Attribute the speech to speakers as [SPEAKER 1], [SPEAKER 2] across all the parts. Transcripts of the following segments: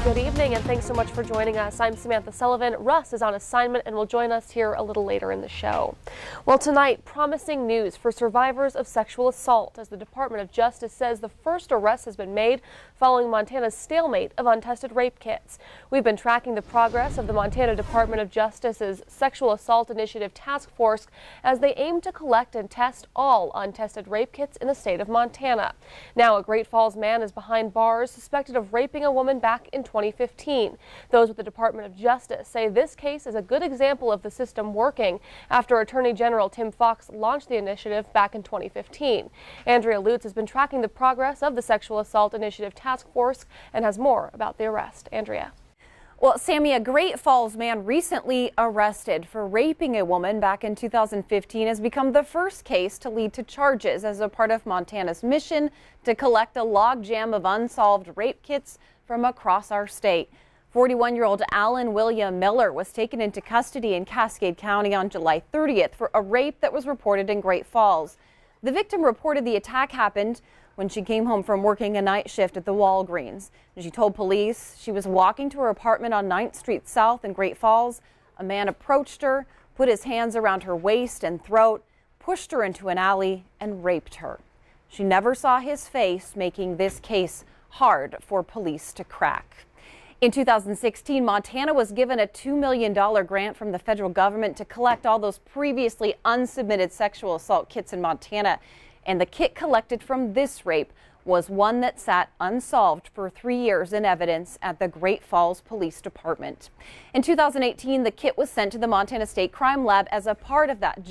[SPEAKER 1] Good evening and thanks so much for joining us. I'm Samantha Sullivan. Russ is on assignment and will join us here a little later in the show. Well, tonight, promising news for survivors of sexual assault as the Department of Justice says the first arrest has been made following Montana's stalemate of untested rape kits. We've been tracking the progress of the Montana Department of Justice's Sexual Assault Initiative Task Force as they aim to collect and test all untested rape kits in the state of Montana. Now, a Great Falls man is behind bars suspected of raping a woman back in 2015. Those with the Department of Justice say this case is a good example of the system working after Attorney General Tim Fox launched the initiative back in 2015. Andrea Lutz has been tracking the progress of the Sexual Assault Initiative Task Force and has more about the arrest. Andrea.
[SPEAKER 2] Well, Sammy, a Great Falls man recently arrested for raping a woman back in 2015 has become the first case to lead to charges as a part of Montana's mission to collect a logjam of unsolved rape kits from across our state. 41-year-old Alan William Miller was taken into custody in Cascade County on July 30th for a rape that was reported in Great Falls. The victim reported the attack happened when she came home from working a night shift at the Walgreens. She told police she was walking to her apartment on 9th Street South in Great Falls. A man approached her, put his hands around her waist and throat, pushed her into an alley and raped her. She never saw his face, making this case hard for police to crack. In 2016, Montana was given a $2 million grant from the federal government to collect all those previously unsubmitted sexual assault kits in Montana. And the kit collected from this rape was one that sat unsolved for 3 years in evidence at the Great Falls Police Department. In 2018, the kit was sent to the Montana State Crime Lab as a part of that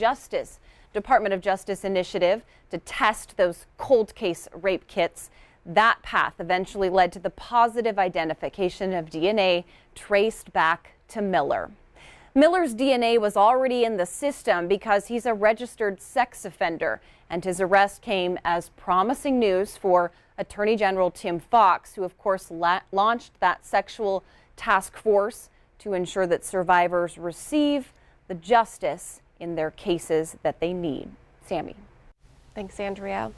[SPEAKER 2] Department of Justice initiative to test those cold case rape kits. That path eventually led to the positive identification of DNA traced back to Miller. Miller's DNA was already in the system because he's a registered sex offender, and his arrest came as promising news for Attorney General Tim Fox, who of course launched that sexual task force to ensure that survivors receive the justice in their cases that they need. Sammy.
[SPEAKER 1] Thanks, Andrea.